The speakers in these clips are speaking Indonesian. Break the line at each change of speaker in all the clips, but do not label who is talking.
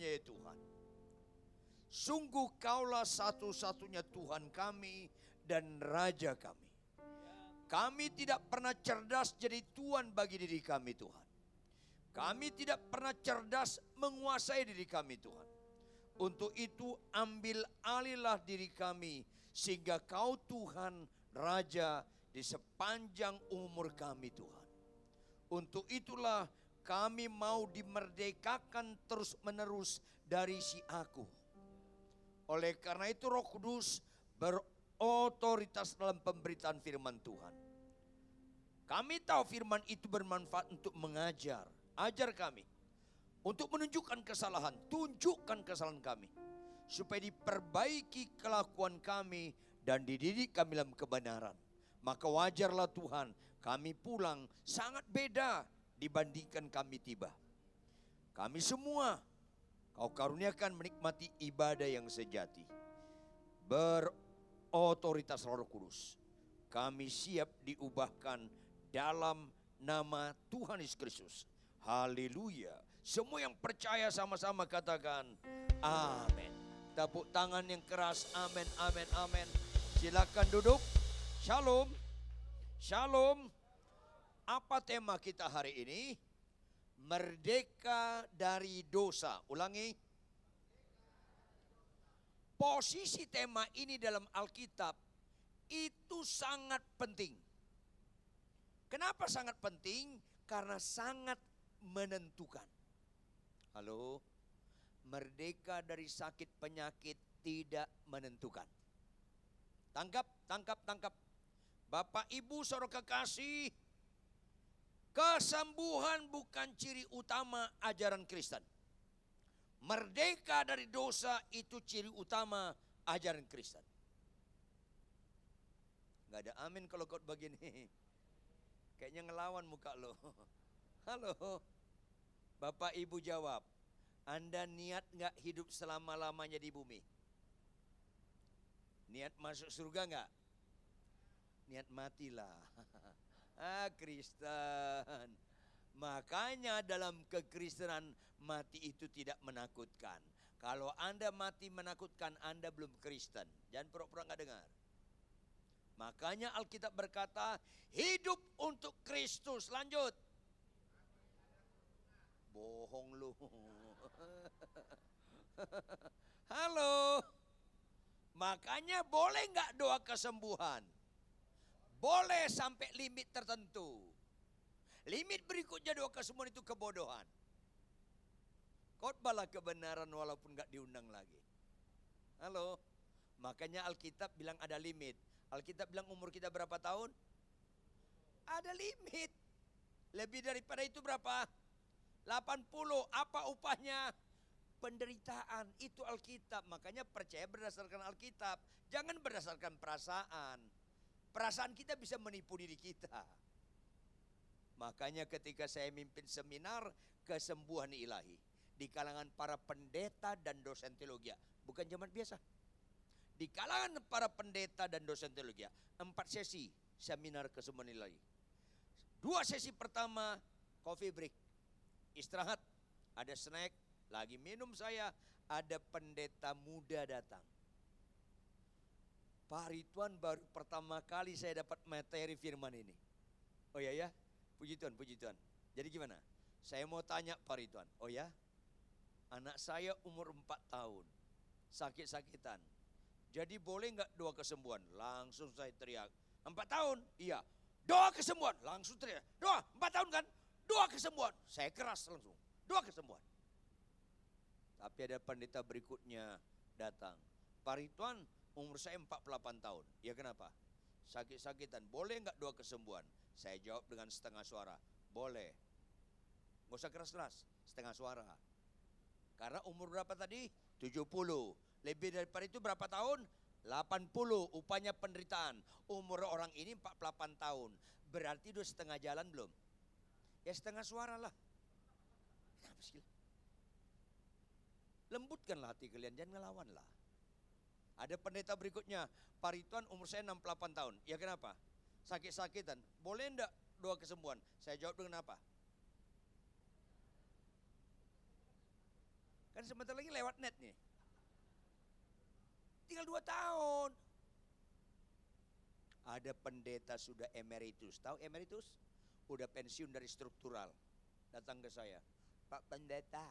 namanya ya Tuhan. Sungguh Kaulah satu-satunya Tuhan kami dan Raja kami. Kami tidak pernah cerdas jadi Tuhan bagi diri kami Tuhan. Kami tidak pernah cerdas menguasai diri kami Tuhan. Untuk itu ambil alihlah diri kami sehingga Kau Tuhan Raja di sepanjang umur kami Tuhan. Untuk itulah kami mau dimerdekakan terus menerus dari si aku. Oleh karena itu Roh Kudus berotoritas dalam pemberitaan firman Tuhan. Kami tahu firman itu bermanfaat untuk mengajar. Ajar kami. Untuk menunjukkan kesalahan. Tunjukkan kesalahan kami. Supaya diperbaiki kelakuan kami dan dididik kami dalam kebenaran. Maka wajarlah Tuhan kami pulang sangat beda dibandingkan kami tiba. Kami semua Kau karuniakan menikmati ibadah yang sejati. Berotoritas Roh Kudus. Kami siap diubahkan dalam nama Tuhan Yesus Kristus. Haleluya. Semua yang percaya sama-sama katakan amin. Tepuk tangan yang keras. Amin, amin, amin. Silakan duduk. Shalom. Shalom. Apa tema kita hari ini? Merdeka dari dosa. Ulangi. Posisi tema ini dalam Alkitab itu sangat penting. Kenapa sangat penting? Karena sangat menentukan. Halo? Merdeka dari sakit penyakit tidak menentukan. Tangkap, tangkap, tangkap. Bapak Ibu saudara kekasih, kesembuhan bukan ciri utama ajaran Kristen. Merdeka dari dosa itu ciri utama ajaran Kristen. Gak ada amin kalau kau begini. Kayaknya ngelawan muka lo. Halo. Bapak Ibu jawab. Anda niat gak hidup selama-lamanya di bumi? Niat masuk surga gak? Niat matilah. Kristen. Makanya dalam kekristenan mati itu tidak menakutkan. Kalau Anda mati menakutkan, Anda belum Kristen. Jangan pura-pura gak dengar. Makanya Alkitab berkata hidup untuk Kristus. Lanjut. Bohong lu. Halo. Makanya boleh gak doa kesembuhan? Boleh sampai limit tertentu. Limit berikutnya doa kesembuhan itu kebodohan. Khotbahlah kebenaran walaupun gak diundang lagi. Halo. Makanya Alkitab bilang ada limit. Alkitab bilang umur kita berapa tahun? Ada limit. Lebih daripada itu berapa? 80. Apa upahnya? Penderitaan. Itu Alkitab. Makanya percaya berdasarkan Alkitab. Jangan berdasarkan perasaan. Perasaan kita bisa menipu diri kita. Makanya ketika saya mimpin seminar kesembuhan ilahi di kalangan para pendeta dan dosen teologi, bukan zaman biasa. Di kalangan para pendeta dan dosen teologi, 4 sesi seminar kesembuhan ilahi. 2 sesi pertama coffee break, istirahat, ada snack, lagi minum saya, ada pendeta muda datang. Pak Ridwan baru pertama kali saya dapat materi firman ini. Oh ya, puji Tuhan, puji Tuhan. Jadi gimana? Saya mau tanya Pak Ridwan. Oh ya, anak saya umur 4 tahun, sakit-sakitan. Jadi boleh gak doa kesembuhan? Langsung saya teriak. 4 tahun? Iya. Doa kesembuhan? Langsung teriak. Doa, 4 tahun kan? Doa kesembuhan. Saya keras langsung. Doa kesembuhan. Tapi ada pendeta berikutnya datang. Pak Ridwan, umur saya 48 tahun. Ya kenapa? Sakit-sakitan. Boleh gak doa kesembuhan? Saya jawab dengan setengah suara. Boleh. Gak usah keras-keras. Setengah suara. Karena umur berapa tadi? 70. Lebih daripada itu berapa tahun? 80. Upahnya penderitaan. Umur orang ini 48 tahun. Berarti udah setengah jalan belum? Ya setengah suara lah. Kenapa sih? Lembutkanlah hati kalian. Jangan ngelawan lah. Ada pendeta berikutnya. Pak Ridwan umur saya 68 tahun. Ya kenapa? Sakit-sakitan. Boleh enggak doa kesembuhan? Saya jawab dengan apa? Kan sebentar lagi lewat net nih. Tinggal 2 tahun. Ada pendeta sudah emeritus. Tahu emeritus? Udah pensiun dari struktural. Datang ke saya. Pak Pendeta,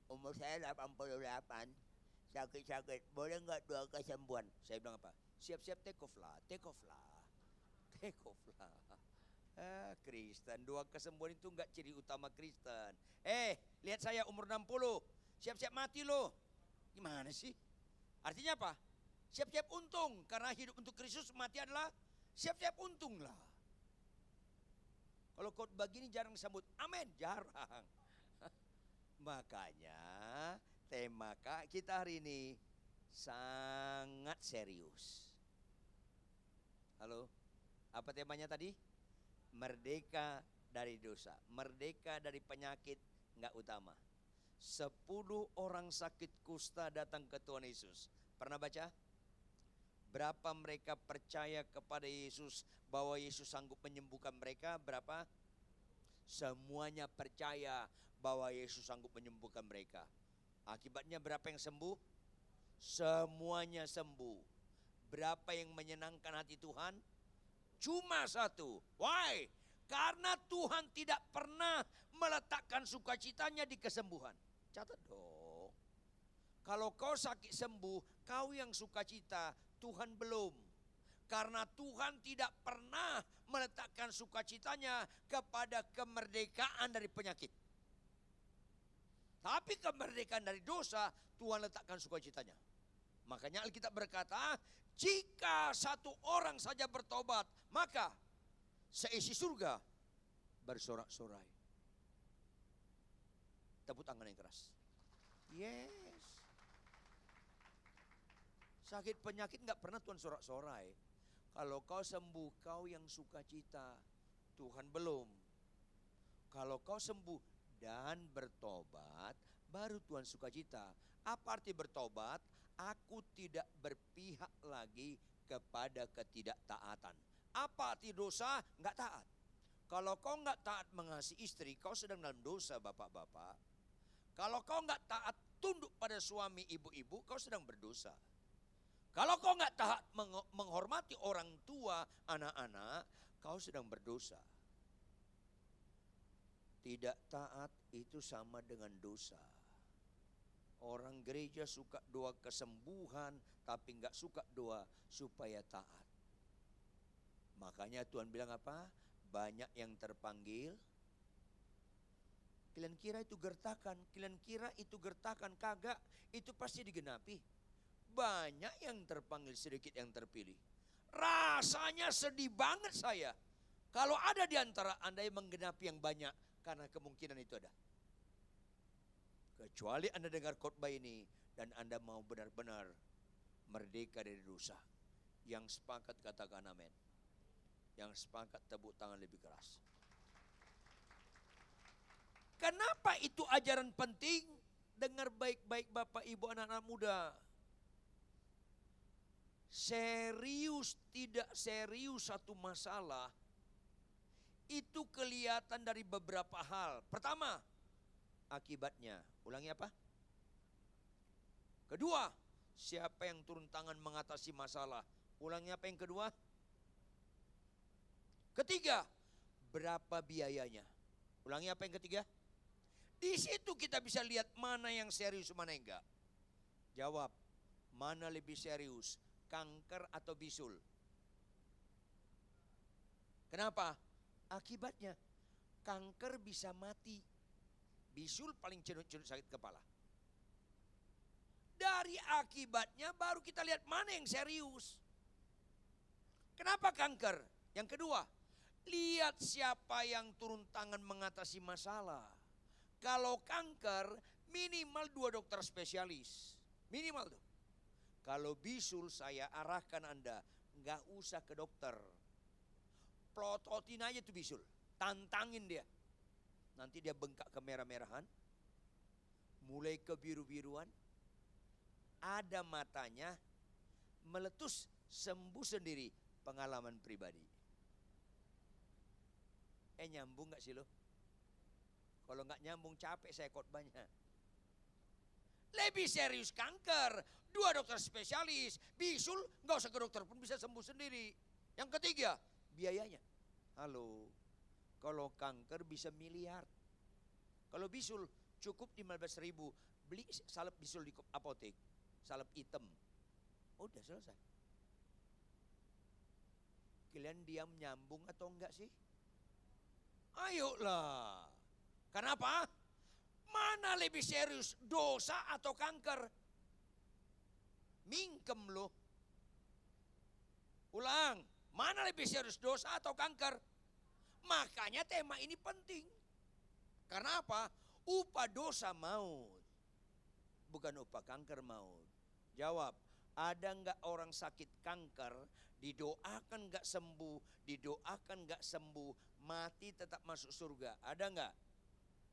umur saya 88. Sakit-sakit. Boleh nggak doa kesembuhan? Saya bilang apa? Siap-siap take off lah. Take off lah. Take off lah. Kristen. Doa kesembuhan itu nggak ciri utama Kristen. Lihat saya umur 60. Siap-siap mati loh. Gimana sih? Artinya apa? Siap-siap untung. Karena hidup untuk Kristus, mati adalah siap-siap untung lah. Kalau khotbah gini jarang disambut. Amin, jarang. Makanya tema kita hari ini sangat serius. Halo, apa temanya tadi? Merdeka dari dosa. Merdeka dari penyakit nggak utama. 10 orang sakit kusta datang ke Tuhan Yesus. Pernah baca? Berapa mereka percaya kepada Yesus bahwa Yesus sanggup menyembuhkan mereka? Berapa? Semuanya percaya bahwa Yesus sanggup menyembuhkan mereka. Akibatnya berapa yang sembuh? Semuanya sembuh. Berapa yang menyenangkan hati Tuhan? Cuma 1. Why? Karena Tuhan tidak pernah meletakkan sukacitanya di kesembuhan. Catat dong. Kalau kau sakit sembuh, kau yang sukacita, Tuhan belum. Karena Tuhan tidak pernah meletakkan sukacitanya kepada kemerdekaan dari penyakit. Tapi kemerdekaan dari dosa, Tuhan letakkan sukacitanya. Makanya Alkitab berkata, jika 1 orang saja bertobat, maka seisi surga bersorak-sorai. Tepuk tangan yang keras. Yes. Sakit penyakit nggak pernah Tuhan sorak-sorai. Kalau kau sembuh, kau yang sukacita, Tuhan belum. Kalau kau sembuh dan bertobat, baru Tuhan sukacita. Apa arti bertobat? Aku tidak berpihak lagi kepada ketidaktaatan. Apa arti dosa? Nggak taat. Kalau kau nggak taat mengasihi istri, kau sedang dalam dosa, bapak-bapak. Kalau kau nggak taat tunduk pada suami, ibu-ibu, kau sedang berdosa. Kalau kau nggak taat menghormati orang tua, anak-anak, kau sedang berdosa. Tidak taat itu sama dengan dosa. Orang gereja suka doa kesembuhan, tapi nggak suka doa supaya taat. Makanya Tuhan bilang apa? Banyak yang terpanggil. Kalian kira itu gertakan? Kalian kira itu gertakan? Kagak, itu pasti digenapi. Banyak yang terpanggil, sedikit yang terpilih. Rasanya sedih banget saya kalau ada di antara Anda yang menggenapi yang banyak, karena kemungkinan itu ada. Kecuali Anda dengar khotbah ini dan Anda mau benar-benar merdeka dari dosa. Yang sepakat katakan amin. Yang sepakat tepuk tangan lebih keras. Kenapa itu ajaran penting? Dengar baik-baik Bapak Ibu anak-anak muda. Serius tidak serius satu masalah itu kelihatan dari beberapa hal. Pertama, akibatnya. Ulangi apa? Kedua, siapa yang turun tangan mengatasi masalah? Ulangi apa yang kedua? Ketiga, berapa biayanya? Ulangi apa yang ketiga? Di situ kita bisa lihat mana yang serius, mana yang enggak. Jawab, mana lebih serius? Kanker atau bisul? Kenapa? Akibatnya kanker bisa mati. Bisul paling cenut-cenut sakit kepala. Dari akibatnya baru kita lihat mana yang serius. Kenapa kanker? Yang kedua, lihat siapa yang turun tangan mengatasi masalah. Kalau kanker minimal 2 dokter spesialis. Minimal tuh. Kalau bisul saya arahkan Anda, nggak usah ke dokter. Plototin aja tuh bisul, tantangin dia. Nanti dia bengkak ke merah-merahan, mulai ke biru-biruan, ada matanya, meletus, sembuh sendiri, pengalaman pribadi. Nyambung nggak sih lo? Kalau nggak nyambung capek saya khotbahnya. Lebih serius kanker, 2 dokter spesialis. Bisul nggak usah ke dokter pun bisa sembuh sendiri. Yang ketiga, biayanya. Halo, kalau kanker bisa miliar. Kalau bisul cukup 15.000. Beli salep bisul di apotek, salep hitam. Udah selesai. Kalian diam nyambung atau enggak sih? Ayolah. Kenapa? Mana lebih serius, dosa atau kanker? Mingkem loh. Ulang, mana lebih serius, dosa atau kanker? Makanya tema ini penting. Karena apa? Upah dosa maut, bukan upah kanker maut. Jawab, ada enggak orang sakit kanker, didoakan enggak sembuh, didoakan enggak sembuh, mati tetap masuk surga? Ada enggak?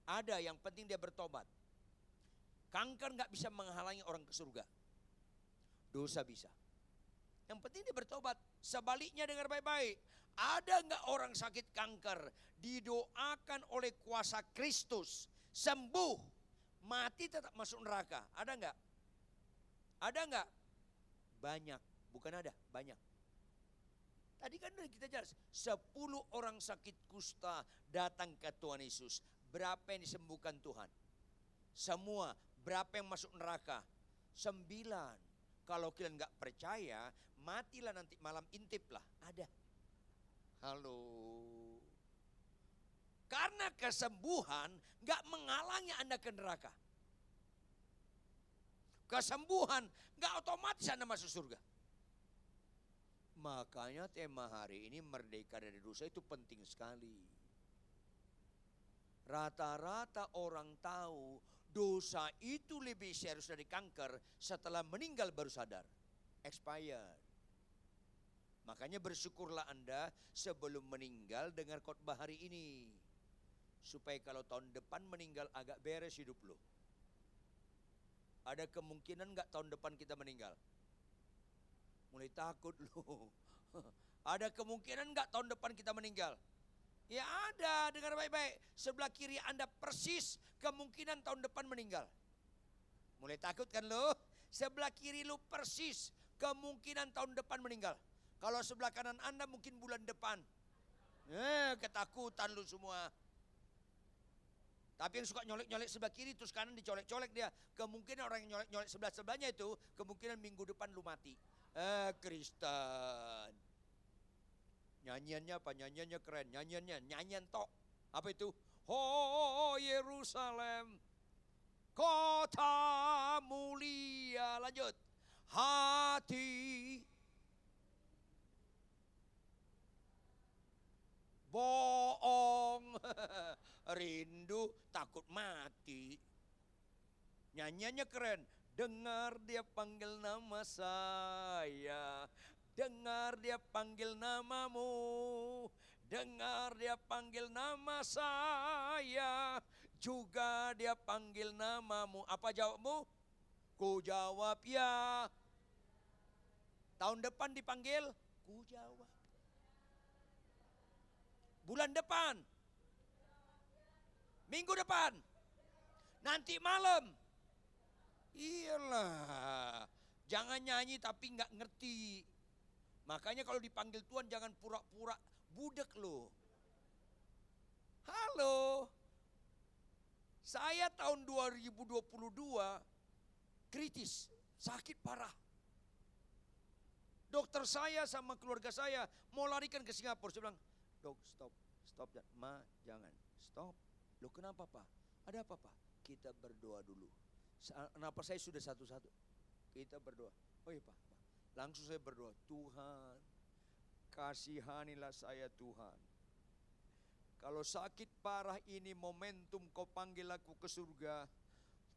Ada, yang penting dia bertobat. Kanker nggak bisa menghalangi orang ke surga. Dosa bisa. Yang penting dia bertobat. Sebaliknya dengar baik-baik. Ada nggak orang sakit kanker didoakan oleh kuasa Kristus sembuh, mati tetap masuk neraka? Ada nggak? Ada nggak? Banyak. Bukan ada, banyak. Tadi kan kita jelas, 10 orang sakit kusta datang ke Tuhan Yesus. Berapa yang disembuhkan Tuhan? Semua. Berapa yang masuk neraka? 9. Kalau kalian nggak percaya, matilah nanti malam, intip lah. Ada. Halo. Karena kesembuhan nggak menghalangi Anda ke neraka. Kesembuhan nggak otomatis Anda masuk surga. Makanya tema hari ini merdeka dari dosa itu penting sekali. Rata-rata orang tahu dosa itu lebih serius dari kanker, setelah meninggal baru sadar. Expired. Makanya bersyukurlah Anda sebelum meninggal dengar khotbah hari ini. Supaya kalau tahun depan meninggal agak beres hidup lo. Ada kemungkinan gak tahun depan kita meninggal? Mulai takut lo. Ada kemungkinan gak tahun depan kita meninggal? Ya ada, dengar baik-baik. Sebelah kiri Anda persis kemungkinan tahun depan meninggal. Mulai takut kan lo? Sebelah kiri lo persis kemungkinan tahun depan meninggal. Kalau sebelah kanan Anda mungkin bulan depan. Ketakutan lo semua. Tapi yang suka nyolek-nyolek sebelah kiri terus kanan dicolek-colek dia. Kemungkinan orang yang nyolek-nyolek sebelah-sebelahnya itu kemungkinan minggu depan lu mati. Kristen. Nyanyiannya apa? Nyanyiannya keren. Nyanyian tok. Apa itu? Oh Yerusalem, kota mulia. Lanjut. Hati bohong. Rindu takut mati. Nyanyiannya keren. Dengar dia panggil nama saya. Dengar dia panggil namamu. Dengar dia panggil nama saya. Juga dia panggil namamu. Apa jawabmu? Ku jawab ya. Tahun depan dipanggil? Ku jawab. Bulan depan? Minggu depan? Nanti malam? Iyalah. Jangan nyanyi tapi nggak ngerti. Makanya kalau dipanggil Tuhan jangan pura-pura budek loh. Halo. Saya tahun 2022 kritis, sakit parah. Dokter saya sama keluarga saya mau larikan ke Singapura. Saya bilang, dok stop, ma jangan, stop. Loh kenapa Pak? Ada apa Pak? Kita berdoa dulu. Kenapa saya sudah satu-satu? Kita berdoa. Oh iya Pak. Langsung saya berdoa, Tuhan kasihanilah saya Tuhan. Kalau sakit parah ini momentum kau panggil aku ke surga.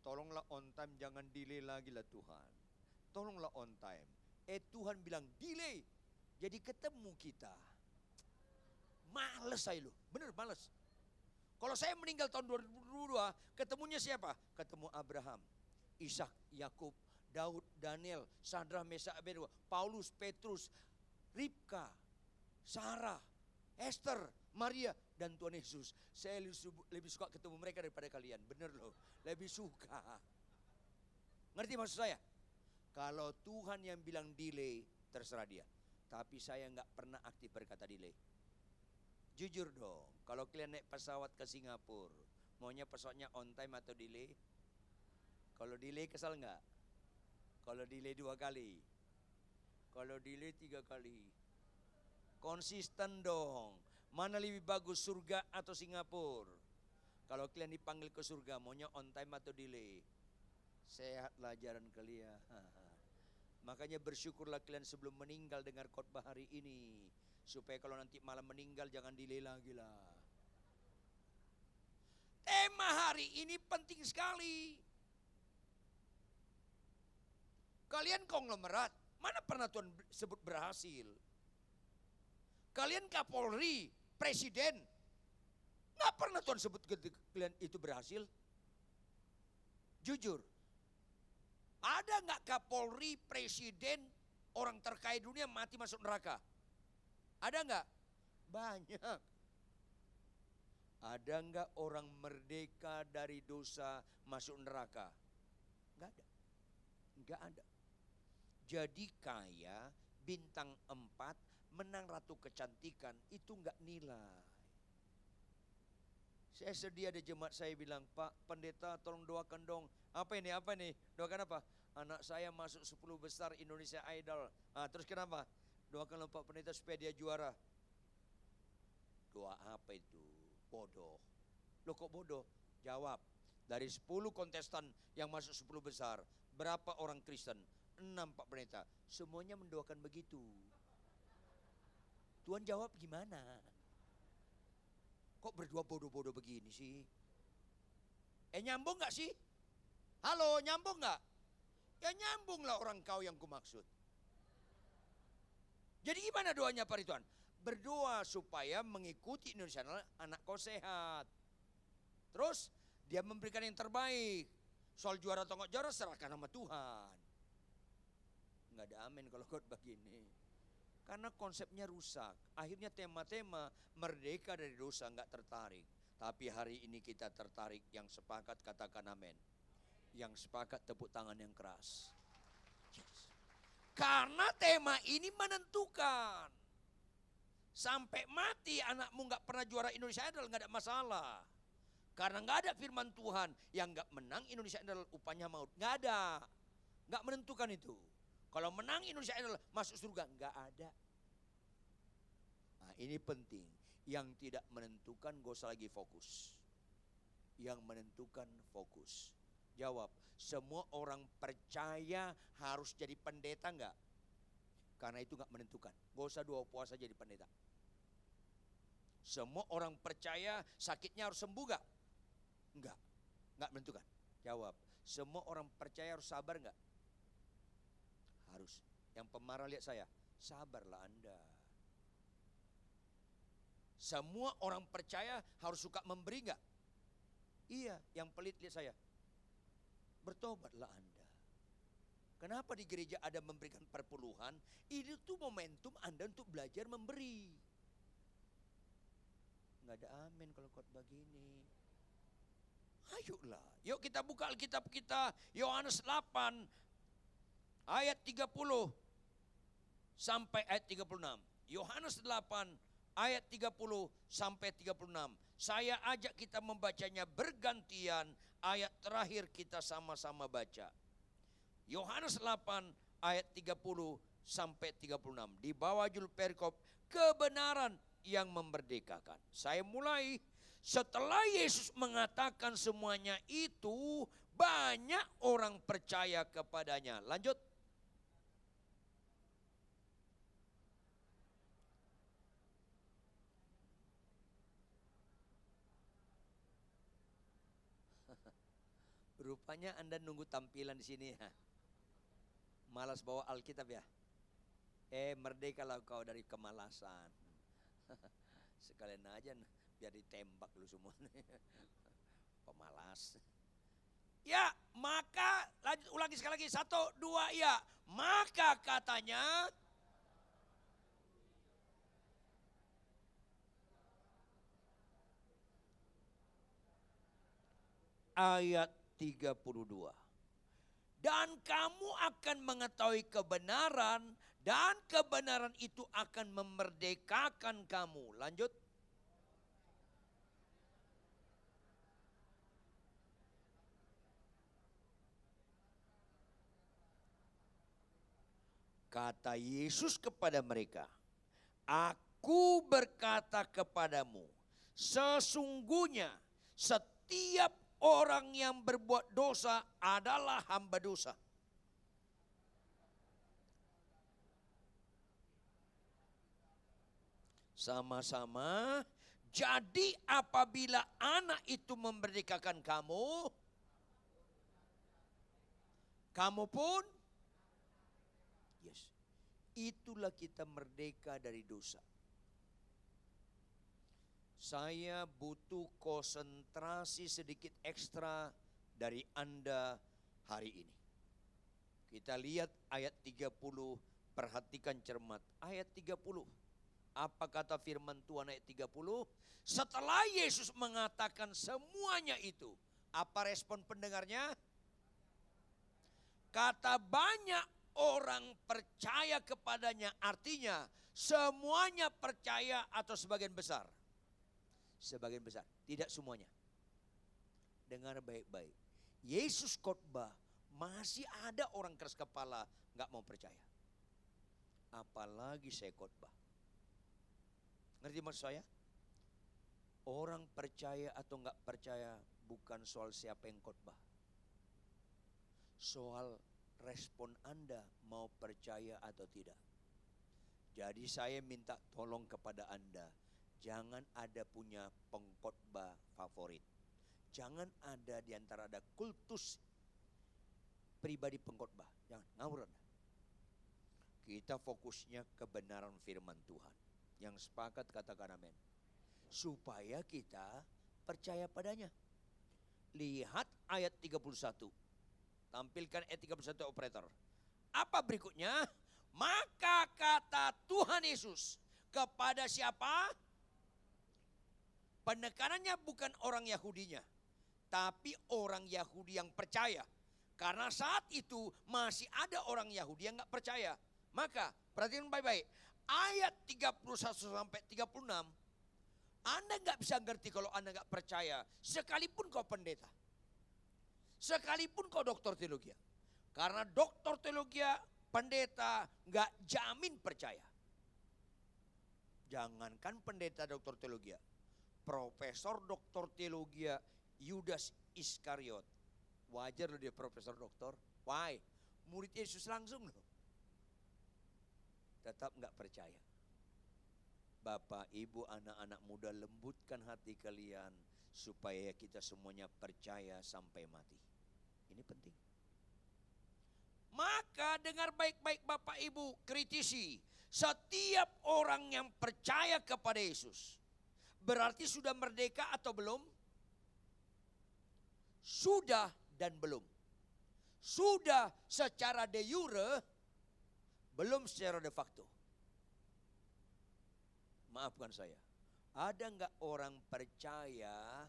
Tolonglah on time, jangan delay lagi lah Tuhan. Tolonglah on time. Tuhan bilang delay. Jadi ketemu kita. Males saya loh, bener males. Kalau saya meninggal tahun 2022, ketemunya siapa? Ketemu Abraham, Ishak, Yakub, Daud, Daniel, Shadrach, Meshach, Abednego, Paulus, Petrus, Ribka, Sarah, Esther, Maria, dan Tuhan Yesus. Saya lebih suka ketemu mereka daripada kalian. Bener loh, lebih suka. Ngerti maksud saya? Kalau Tuhan yang bilang delay, terserah dia. Tapi saya nggak pernah aktif berkata delay. Jujur dong, kalau kalian naik pesawat ke Singapura, maunya pesawatnya on time atau delay? Kalau delay kesal nggak? Kalau delay 2 kali, kalau delay 3 kali. Konsisten dong. Mana lebih bagus, surga atau Singapura? Kalau kalian dipanggil ke surga, maunya on time atau delay? Sehatlah jalan kalian. Makanya bersyukurlah kalian sebelum meninggal dengar khotbah hari ini. Supaya kalau nanti malam meninggal jangan delay lagi lah. Tema hari ini penting sekali. Kalian konglomerat, mana pernah Tuhan sebut berhasil? Kalian Kapolri, Presiden, nggak pernah Tuhan sebut kalian itu berhasil? Jujur, ada nggak Kapolri, Presiden, orang terkaya dunia mati masuk neraka? Ada nggak? Banyak. Ada nggak orang merdeka dari dosa masuk neraka? Nggak ada. Nggak ada. Jadi kaya, bintang 4, menang ratu kecantikan, itu nggak nilai. Saya sedih ada jemaat saya bilang, Pak Pendeta tolong doakan dong. Apa ini? Doakan apa? Anak saya masuk 10 besar Indonesia Idol. Terus kenapa? Doakan Pak Pendeta supaya dia juara. Doa apa itu? Bodoh. Loh kok bodoh? Jawab. Dari 10 kontestan yang masuk 10 besar, berapa orang Kristen? 6 Pak Pendeta. Semuanya mendoakan begitu. Tuhan jawab gimana? Kok berdua bodoh-bodoh begini sih? Nyambung gak sih? Halo, nyambung gak? Ya nyambunglah orang kau yang kumaksud. Jadi gimana doanya Pak Ridwan? Berdoa supaya mengikuti Indonesia anak kau sehat. Terus dia memberikan yang terbaik. Soal juara atau nggak juara serahkan sama Tuhan. Nggak ada amin kalau khotbah begini. Karena konsepnya rusak. Akhirnya tema-tema merdeka dari dosa nggak tertarik. Tapi hari ini kita tertarik. Yang sepakat katakan amin. Yang sepakat tepuk tangan yang keras. Yes. Karena tema ini menentukan. Sampai mati anakmu nggak pernah juara Indonesia Idol nggak ada masalah. Karena nggak ada firman Tuhan yang nggak menang Indonesia Idol upahnya maut. Nggak ada. Nggak menentukan itu. Kalau menang Indonesia Idol masuk surga, nggak ada. Nah ini penting. Yang tidak menentukan gak usah lagi fokus. Yang menentukan fokus. Jawab, semua orang percaya harus jadi pendeta nggak? Karena itu nggak menentukan. Gak usah 2 puasa jadi pendeta. Semua orang percaya sakitnya harus sembuh gak? Enggak, nggak menentukan. Jawab, semua orang percaya harus sabar nggak? Harus. Yang pemarah lihat saya, sabarlah Anda. Semua orang percaya harus suka memberi nggak? Iya, yang pelit lihat saya. Bertobatlah Anda. Kenapa di gereja ada memberikan perpuluhan? Itu tuh momentum Anda untuk belajar memberi. Nggak ada amin kalau khotbah gini. Ayolah, yuk kita buka Alkitab kita, Yohanes 8 ayat 30 sampai ayat 36. Yohanes 8 ayat 30 sampai 36. Saya ajak kita membacanya bergantian, ayat terakhir kita sama-sama baca. Yohanes 8 ayat 30 sampai 36. Di bawah judul perikop kebenaran yang memerdekakan. Saya mulai. Setelah Yesus mengatakan semuanya itu, banyak orang percaya kepadanya. Lanjut. Rupanya Anda nunggu tampilan di sini ya. Malas bawa Alkitab ya. Merdekalah kau dari kemalasan. Sekalian aja biar ditembak lu semua. Pemalas. Ya, maka lanjut ulangi sekali lagi. 1, 2, ya. Maka katanya ayat 32. Dan kamu akan mengetahui kebenaran, dan kebenaran itu akan memerdekakan kamu. Lanjut. Kata Yesus kepada mereka, Aku berkata kepadamu, sesungguhnya setiap orang yang berbuat dosa adalah hamba dosa. Sama-sama. Jadi apabila anak itu memerdekakan kamu, kamu pun, yes, itulah kita merdeka dari dosa. Saya butuh konsentrasi sedikit ekstra dari Anda hari ini. Kita lihat ayat 30, perhatikan cermat. Ayat 30. Apa kata firman Tuhan ayat 30? Setelah Yesus mengatakan semuanya itu, apa respon pendengarnya? Kata banyak orang percaya kepadanya, artinya semuanya percaya atau sebagian besar? Sebagian besar, tidak semuanya. Dengar baik-baik. Yesus khotbah, masih ada orang keras kepala nggak mau percaya. Apalagi saya khotbah. Ngerti maksud saya? Orang percaya atau nggak percaya bukan soal siapa yang khotbah. Soal respon Anda mau percaya atau tidak. Jadi saya minta tolong kepada Anda, jangan ada punya pengkhotbah favorit. Jangan ada di antara ada kultus pribadi pengkhotbah. Jangan, ngawur Anda. Kita fokusnya kebenaran firman Tuhan. Yang sepakat katakan amin. Supaya kita percaya padanya. Lihat ayat 31. Tampilkan ayat 31 operator. Apa berikutnya? Maka kata Tuhan Yesus kepada siapa? Penekanannya bukan orang Yahudinya, tapi orang Yahudi yang percaya. Karena saat itu masih ada orang Yahudi yang gak percaya. Maka perhatikan baik-baik. Ayat 31 sampai 36, Anda gak bisa ngerti kalau Anda gak percaya. Sekalipun kau pendeta, sekalipun kau doktor teologi. Karena doktor teologi, pendeta gak jamin percaya. Jangankan pendeta doktor teologi, profesor doktor teologi Yudas Iskariot. Wajar loh dia profesor doktor. Why? Murid Yesus langsung loh. Tetap nggak percaya. Bapak, ibu, anak-anak muda, lembutkan hati kalian supaya kita semuanya percaya sampai mati. Ini penting. Maka dengar baik-baik Bapak Ibu, kritisi. Setiap orang yang percaya kepada Yesus berarti sudah merdeka atau belum? Sudah dan belum. Sudah secara de jure, belum secara de facto. Maafkan saya. Ada enggak orang percaya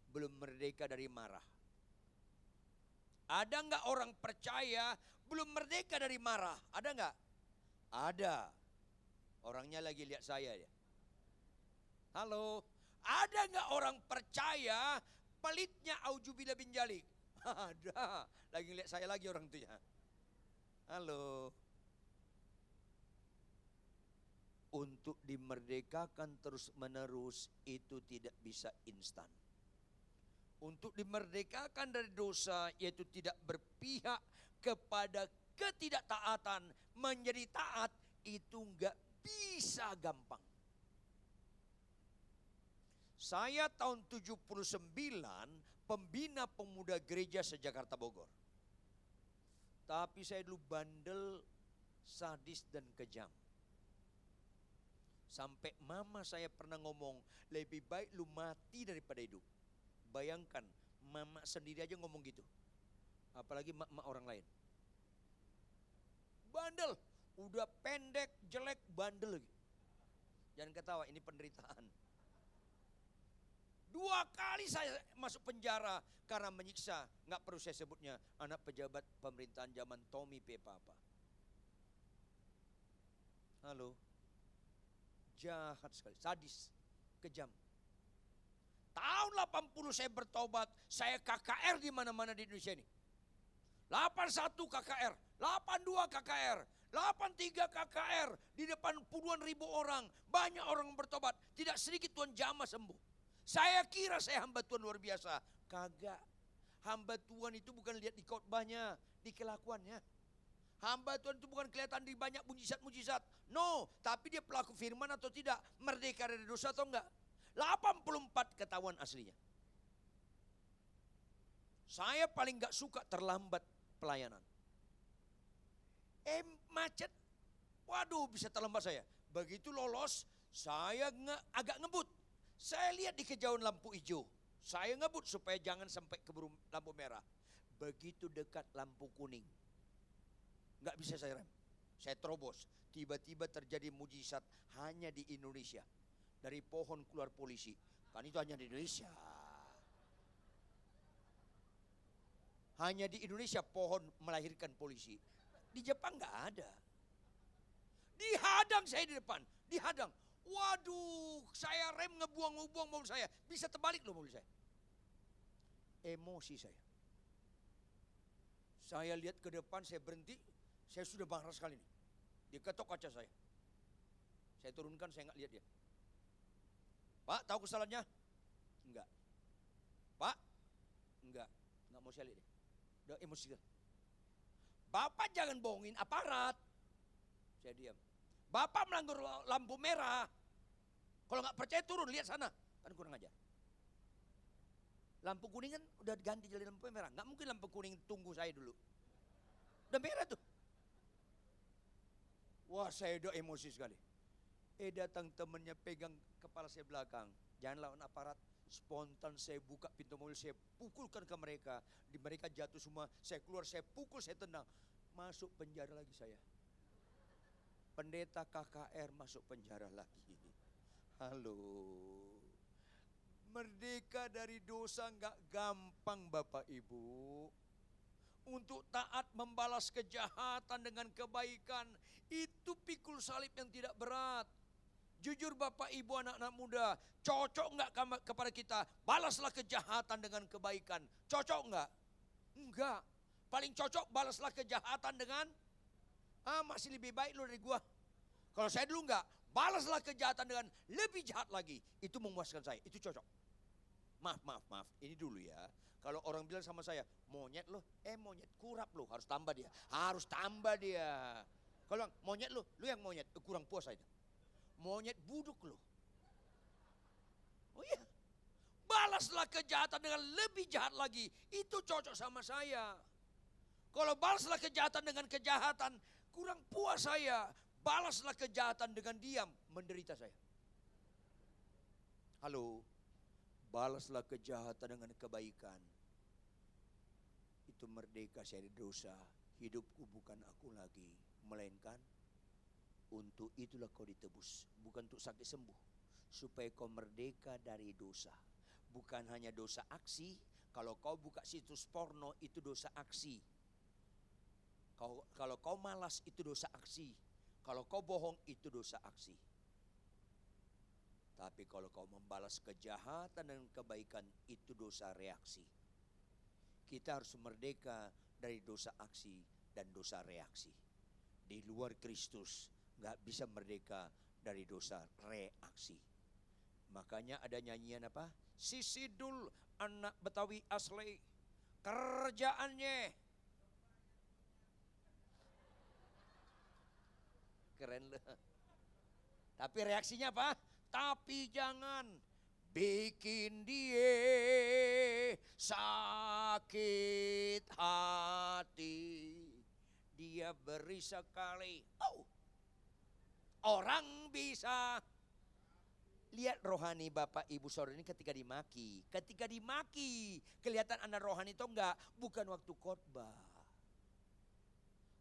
belum merdeka dari marah? Ada enggak orang percaya belum merdeka dari marah? Ada enggak? Ada. Orangnya lagi lihat saya ya. Halo. Ada enggak orang percaya pelitnya aujubillah bin jalik? Ada. Lagi lihat saya lagi orang itu ya. Halo. Untuk dimerdekakan terus-menerus itu tidak bisa instan. Untuk dimerdekakan dari dosa yaitu tidak berpihak kepada ketidaktaatan menjadi taat itu enggak bisa gampang. Saya tahun 79 pembina pemuda gereja se-Jakarta Bogor. Tapi saya dulu bandel, sadis dan kejam. Sampai mama saya pernah ngomong, lebih baik lu mati daripada hidup. Bayangkan, mama sendiri aja ngomong gitu. Apalagi mak orang lain. Bandel, udah pendek, jelek, bandel lagi. Jangan ketawa, ini penderitaan. 2 kali saya masuk penjara karena menyiksa. Nggak perlu saya sebutnya, anak pejabat pemerintahan zaman Tommy P. Papa. Halo. Jahat sekali, sadis, kejam. Tahun 80 saya bertobat, saya KKR di mana-mana di Indonesia ini. 81 KKR, 82 KKR, 83 KKR di depan puluhan ribu orang. Banyak orang bertobat, tidak sedikit Tuhan jamah sembuh. Saya kira saya hamba Tuhan luar biasa. Kagak. Hamba Tuhan itu bukan lihat di khotbahnya, di kelakuannya. Hamba Tuhan itu bukan kelihatan di banyak mujizat-mujizat. No, tapi dia pelaku firman atau tidak, merdeka dari dosa atau enggak. 84 ketahuan aslinya. Saya paling enggak suka terlambat pelayanan. Macet. Waduh, bisa terlambat saya. Begitu lolos, saya agak ngebut. Saya lihat di kejauhan lampu hijau. Saya ngebut supaya jangan sampai keburu lampu merah. Begitu dekat lampu kuning, nggak bisa saya rem. Saya terobos. Tiba-tiba terjadi mujizat hanya di Indonesia. Dari pohon keluar polisi. Kan itu hanya di Indonesia. Hanya di Indonesia pohon melahirkan polisi. Di Jepang nggak ada. Dihadang saya di depan. Dihadang. Waduh, saya rem ngebuang-ngebuang mobil saya. Bisa terbalik loh mobil saya. Emosi saya. Saya lihat ke depan, saya berhenti. Saya sudah marah sekali nih. Dia ketok kaca saya. Saya turunkan, saya nggak lihat dia. Pak, tahu kesalahannya? Enggak. Pak? Enggak. Enggak mau saya lihat dia. Udah emosi dia. Bapak jangan bohongin aparat. Saya diam. Bapak melanggar lampu merah. Kalau nggak percaya turun, lihat sana. Kan kurang ajar. Lampu kuning kan udah ganti jadi lampu merah. Nggak mungkin lampu kuning tunggu saya dulu. Udah merah tuh. Wah, saya udah emosi sekali. Datang temennya pegang kepala saya belakang. Jangan lawan aparat. Spontan saya buka pintu mobil, saya pukulkan ke mereka. Di mereka jatuh semua. Saya keluar, saya pukul, saya tendang. Masuk penjara lagi saya. Pendeta KKR masuk penjara lagi. Halo. Merdeka dari dosa nggak gampang Bapak Ibu. Untuk taat membalas kejahatan dengan kebaikan, itu pikul salib yang tidak berat. Jujur Bapak Ibu anak-anak muda, cocok nggak kepada kita? Balaslah kejahatan dengan kebaikan. Cocok nggak? Enggak. Paling cocok balaslah kejahatan dengan masih lebih baik lo dari gua. Kalau saya dulu enggak, balaslah kejahatan dengan lebih jahat lagi. Itu memuaskan saya, itu cocok. Maaf. Ini dulu ya. Kalau orang bilang sama saya, monyet lo, monyet kurap lo, harus tambah dia. Harus tambah dia. Kalau monyet lo yang monyet, kurang puas aja. Monyet buduk lo. Oh iya. Balaslah kejahatan dengan lebih jahat lagi. Itu cocok sama saya. Kalau balaslah kejahatan dengan kejahatan, kurang puas saya. Balaslah kejahatan dengan diam, menderita saya. Halo, balaslah kejahatan dengan kebaikan. Itu merdeka saya dari dosa. Hidupku bukan aku lagi, melainkan untuk itulah kau ditebus. Bukan untuk sakit sembuh, supaya kau merdeka dari dosa. Bukan hanya dosa aksi. Kalau kau buka situs porno, itu dosa aksi. Kalau kau malas, itu dosa aksi. Kalau kau bohong, itu dosa aksi. Tapi kalau kau membalas kejahatan dan kebaikan, itu dosa reaksi. Kita harus merdeka dari dosa aksi dan dosa reaksi. Di luar Kristus gak bisa merdeka dari dosa reaksi. Makanya ada nyanyian apa? Si Sidul anak Betawi asli, kerjaannya keren loh. Tapi reaksinya apa? Tapi jangan bikin dia sakit hati. Dia beri sekali. Orang bisa lihat rohani Bapak Ibu Saudara ini ketika dimaki. Ketika dimaki, kelihatan Anda rohani atau enggak? Bukan waktu khotbah.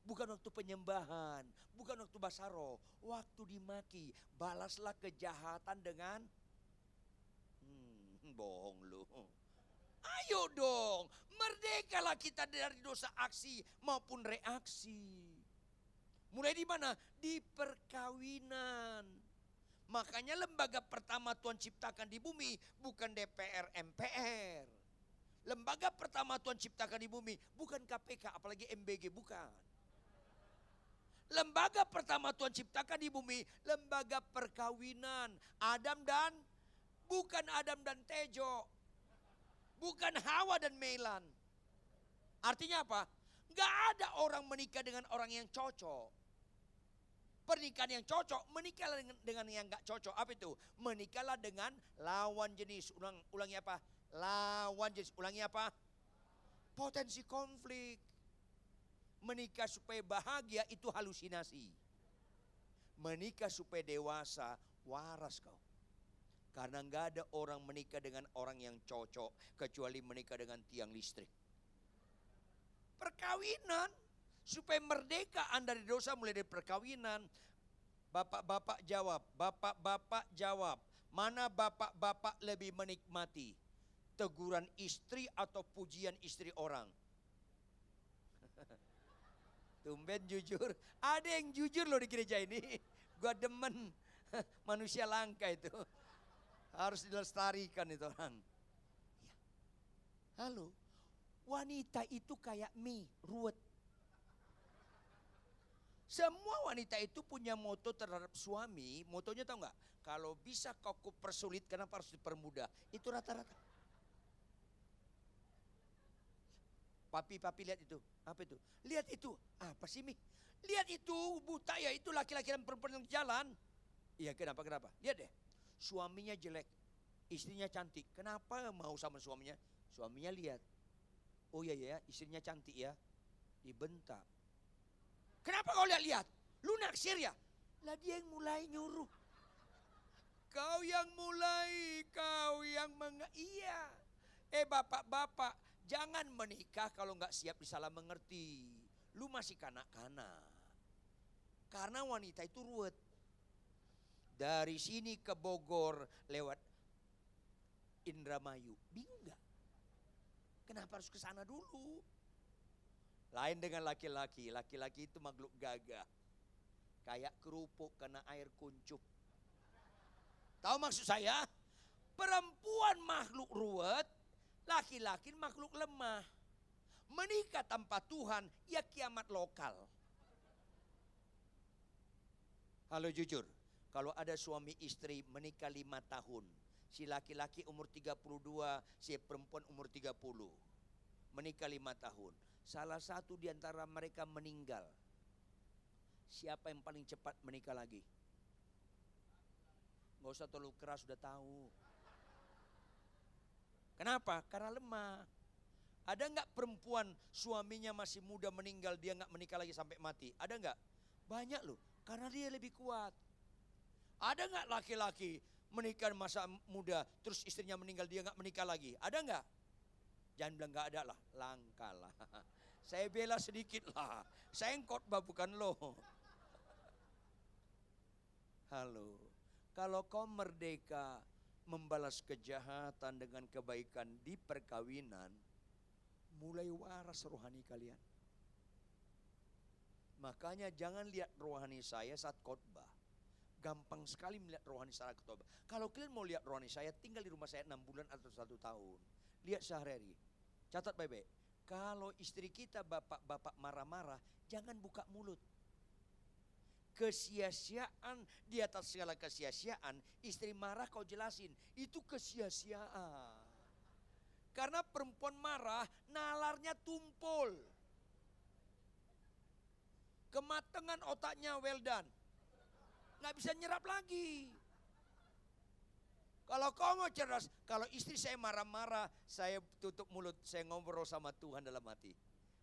Bukan waktu penyembahan, bukan waktu basaro, waktu dimaki. Balaslah kejahatan dengan Bohong lu. Ayo dong, merdekalah kita dari dosa aksi maupun reaksi. Mulai di mana? Di perkawinan. Makanya lembaga pertama Tuhan ciptakan di bumi bukan DPR MPR. Lembaga pertama Tuhan ciptakan di bumi bukan KPK apalagi MBG, bukan. Lembaga pertama Tuhan ciptakan di bumi lembaga perkawinan. Bukan Adam dan Tejo. Bukan Hawa dan Melan. Artinya apa? Gak ada orang menikah dengan orang yang cocok. Pernikahan yang cocok, menikahlah dengan yang gak cocok. Apa itu? Menikahlah dengan lawan jenis. Ulangi apa? Lawan jenis. Ulangi apa? Potensi konflik. Menikah supaya bahagia itu halusinasi. Menikah supaya dewasa, waras kau. Karena gak ada orang menikah dengan orang yang cocok kecuali menikah dengan tiang listrik. Perkawinan supaya merdeka Anda dari dosa mulai dari perkawinan. Bapak-bapak jawab. Mana bapak-bapak lebih menikmati? Teguran istri atau pujian istri orang? Tumben jujur. Ada yang jujur loh di gereja ini. Gua demen. Manusia langka itu. Harus dilestarikan itu orang. Ya. Halo. Wanita itu kayak mie, ruwet. Semua wanita itu punya moto terhadap suami. Motonya tahu nggak? Kalau bisa kau kupersulit, kenapa harus dipermudah? Itu rata-rata. Papi lihat itu. Apa itu? Lihat itu. Apa sih Mi? Lihat itu buta ya, itu laki-laki dan perempuan yang jalan. Iya, kenapa? Lihat deh. Suaminya jelek, istrinya cantik. Kenapa mau sama suaminya? Suaminya lihat. Oh iya, istrinya cantik ya. Dibentak. Kenapa kau lihat? Lu naksir ya? Lah dia yang mulai nyuruh. Kau yang mulai, iya. Bapak-bapak, jangan menikah kalau nggak siap disalah mengerti. Lu masih kanak-kanak. Karena wanita itu ruwet. Dari sini ke Bogor lewat Indramayu. Bingung nggak? Kenapa harus ke sana dulu? Lain dengan laki-laki. Laki-laki itu makhluk gagah. Kayak kerupuk kena air kuncup. Tahu maksud saya? Perempuan makhluk ruwet, laki-laki makhluk lemah. Menikah tanpa Tuhan, ya kiamat lokal. Halo jujur, kalau ada suami istri menikah 5 tahun. Si laki-laki umur 32, si perempuan umur 30. Menikah 5 tahun. Salah satu di antara mereka meninggal. Siapa yang paling cepat menikah lagi? Gak usah terlalu keras, sudah tahu. Kenapa? Karena lemah. Ada nggak perempuan suaminya masih muda meninggal, dia nggak menikah lagi sampai mati? Ada nggak? Banyak loh, karena dia lebih kuat. Ada nggak laki-laki menikah masa muda, terus istrinya meninggal, dia nggak menikah lagi? Ada nggak? Jangan bilang nggak ada lah, langka lah. Saya bela sedikit lah. Saya yang khotbah bukan lo. Halo. Kalau kau merdeka membalas kejahatan dengan kebaikan di perkawinan, mulai waras rohani kalian. Makanya jangan lihat rohani saya saat khotbah. Gampang sekali melihat rohani saya saat khotbah. Kalau kalian mau lihat rohani saya, tinggal di rumah saya 6 bulan atau 1 tahun. Lihat sehari-hari. Catat baik-baik. Kalau istri kita bapak-bapak marah-marah, jangan buka mulut. Kesia-siaan di atas segala kesia-siaan, istri marah kau jelasin, itu kesia-siaan. Karena perempuan marah, nalarnya tumpul. Kematangan otaknya well done. Nggak bisa nyerap lagi. Kalau kau mau cerdas, kalau istri saya marah-marah, saya tutup mulut, saya ngobrol sama Tuhan dalam hati.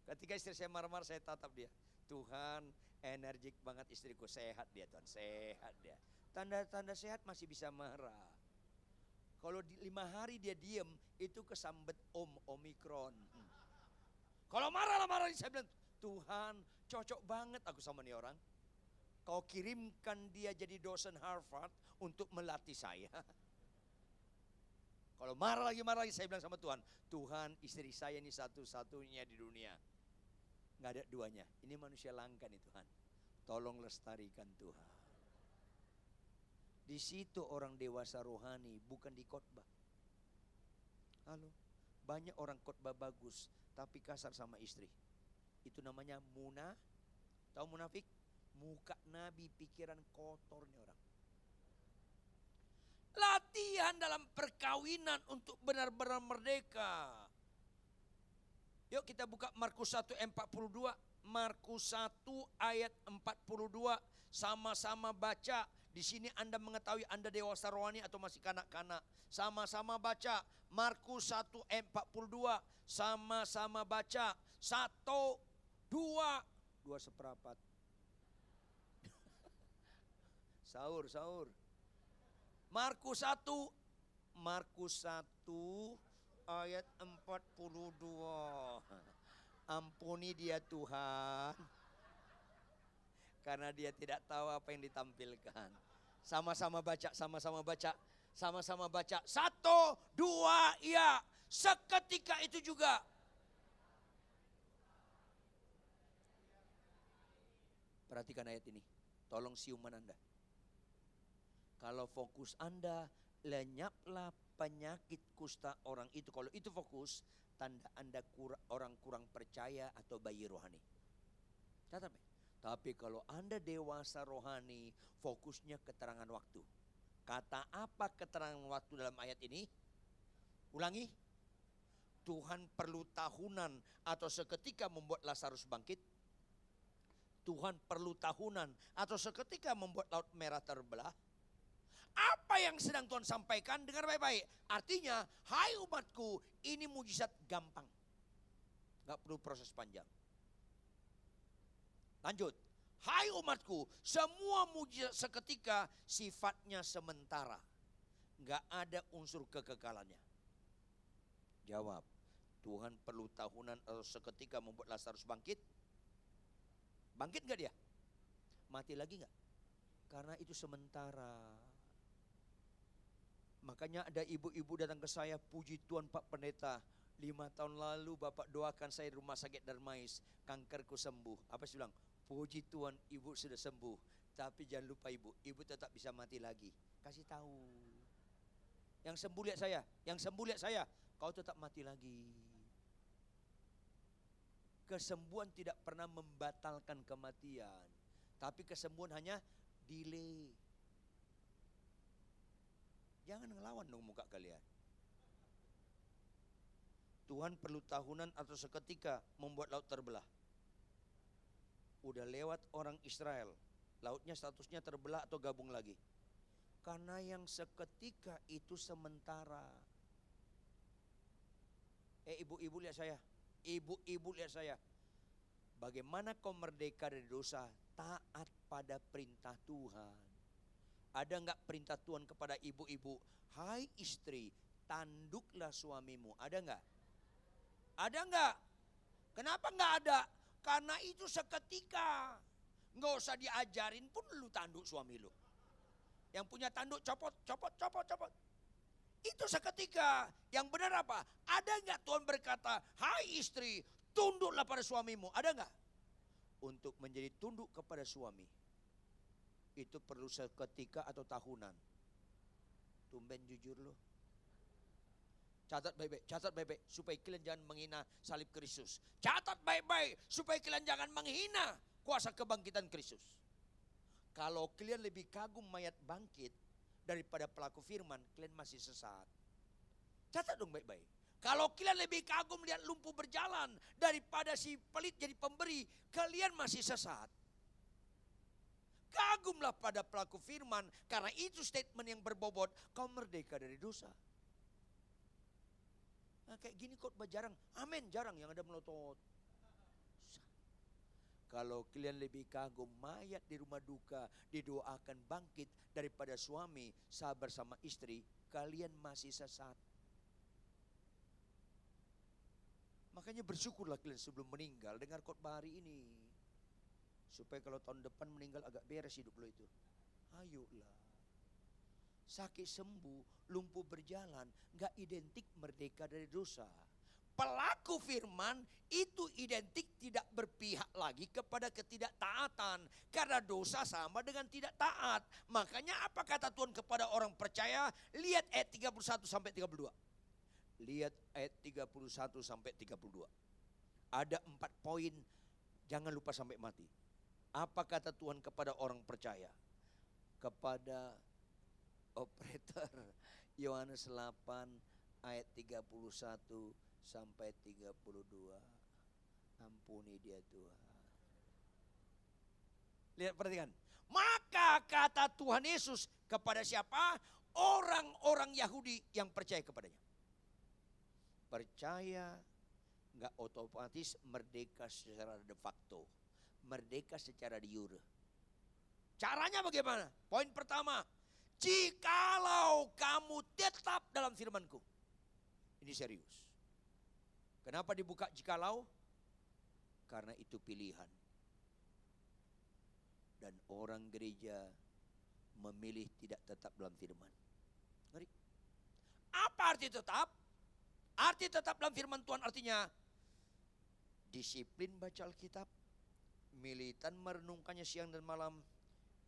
Ketika istri saya marah-marah, saya tatap dia. Tuhan, energik banget istriku, sehat dia Tuhan, sehat dia. Tanda-tanda sehat masih bisa marah. Kalau 5 hari dia diem, itu kesambet Omikron. Kalau marah, saya bilang, Tuhan cocok banget aku sama nih orang. Kau kirimkan dia jadi dosen Harvard untuk melatih saya. Kalau marah lagi, saya bilang sama Tuhan, Tuhan, istri saya ini satu-satunya di dunia. Nggak ada duanya. Ini manusia langka nih Tuhan. Tolong lestarikan Tuhan. Di situ orang dewasa rohani, bukan di khotbah. Halo, banyak orang khotbah bagus, tapi kasar sama istri. Itu namanya tahu munafik? Muka nabi, pikiran kotor nih orang. Latihan dalam perkawinan untuk benar-benar merdeka. Yuk kita buka Markus 1 ayat 42. Markus 1 ayat 42. Sama-sama baca. Di sini Anda mengetahui Anda dewasa rohani atau masih kanak-kanak. Sama-sama baca. Markus 1 ayat 42. Sama-sama baca. 1, 2 seperempat. Sahur. Markus 1 ayat 42. Ampuni dia Tuhan, karena dia tidak tahu apa yang ditampilkan. Sama-sama baca. 1, 2, ya. Seketika itu juga. Perhatikan ayat ini. Tolong ciuman Anda. Kalau fokus Anda, lenyaplah penyakit kusta orang itu. Kalau itu fokus, tanda Anda orang kurang percaya atau bayi rohani. Catat. Tapi kalau Anda dewasa rohani, fokusnya keterangan waktu. Kata apa keterangan waktu dalam ayat ini? Ulangi. Tuhan perlu tahunan atau seketika membuat Lazarus bangkit. Tuhan perlu tahunan atau seketika membuat Laut Merah terbelah. Apa yang sedang Tuhan sampaikan, dengar baik-baik. Artinya, hai umatku, ini mujizat gampang. Gak perlu proses panjang. Lanjut. Hai umatku, semua mujizat seketika sifatnya sementara. Gak ada unsur kekekalannya. Jawab. Tuhan perlu tahunan atau seketika membuat Lazarus bangkit. Bangkit gak dia? Mati lagi gak? Karena itu sementara. Makanya ada ibu-ibu datang ke saya, puji Tuhan Pak Pendeta, 5 tahun lalu Bapak doakan saya di rumah sakit Darmais, kankerku sembuh. Apa sih bilang? Puji Tuhan ibu sudah sembuh. Tapi jangan lupa ibu tetap bisa mati lagi. Kasih tahu. Yang sembuh lihat saya, kau tetap mati lagi. Kesembuhan tidak pernah membatalkan kematian. Tapi kesembuhan hanya delay. Jangan ngelawan dong muka kalian. Tuhan perlu tahunan atau seketika membuat laut terbelah. Udah lewat orang Israel. Lautnya statusnya terbelah atau gabung lagi. Karena yang seketika itu sementara. Ibu-ibu lihat saya. Ibu-ibu lihat saya. Bagaimana kau merdeka dari dosa? Taat pada perintah Tuhan. Ada enggak perintah Tuhan kepada ibu-ibu? Hai istri, tanduklah suamimu. Ada enggak? Ada enggak? Kenapa enggak ada? Karena itu seketika. Enggak usah diajarin pun lu tanduk suami lu. Yang punya tanduk copot. Itu seketika. Yang benar apa? Ada enggak Tuhan berkata, hai istri, tunduklah pada suamimu. Ada enggak? Untuk menjadi tunduk kepada suami, itu perlu seketika atau tahunan. Tumben jujur lo. Catat baik-baik supaya kalian jangan menghina salib Kristus. Catat baik-baik supaya kalian jangan menghina kuasa kebangkitan Kristus. Kalau kalian lebih kagum mayat bangkit daripada pelaku firman, kalian masih sesat. Catat dong baik-baik. Kalau kalian lebih kagum lihat lumpuh berjalan daripada si pelit jadi pemberi, kalian masih sesat. Kagumlah pada pelaku firman, karena itu statement yang berbobot, kau merdeka dari dosa. Nah, kayak gini khotbah jarang, amin jarang yang ada melotot. Kalau kalian lebih kagum mayat di rumah duka didoakan bangkit daripada suami sabar sama istri, kalian masih sesat. Makanya bersyukurlah kalian sebelum meninggal dengar khotbah hari ini. Supaya kalau tahun depan meninggal agak beres hidup lo itu. Ayolah. sakit sembuh, lumpuh berjalan, gak identik merdeka dari dosa. Pelaku firman itu identik tidak berpihak lagi kepada ketidaktaatan. Karena dosa sama dengan tidak taat. Makanya apa kata Tuhan kepada orang percaya? Lihat ayat 31 sampai 32. Lihat ayat 31 sampai 32. Ada 4 poin, jangan lupa sampai mati. Apa kata Tuhan kepada orang percaya? Kepada operator Yohanes 8 ayat 31 sampai 32. Ampuni dia Tuhan. Lihat, perhatikan. Maka kata Tuhan Yesus kepada siapa? Orang-orang Yahudi yang percaya kepadanya. Percaya gak otomatis merdeka secara de facto. Merdeka secara de jure. Caranya bagaimana? Poin pertama, jikalau kamu tetap dalam firman-Ku. Ini serius. Kenapa dibuka jikalau? Karena itu pilihan. Dan orang gereja memilih tidak tetap dalam firman. Ngeri. Apa arti tetap? Arti tetap dalam firman Tuhan artinya disiplin baca Alkitab, militan merenungkannya siang dan malam,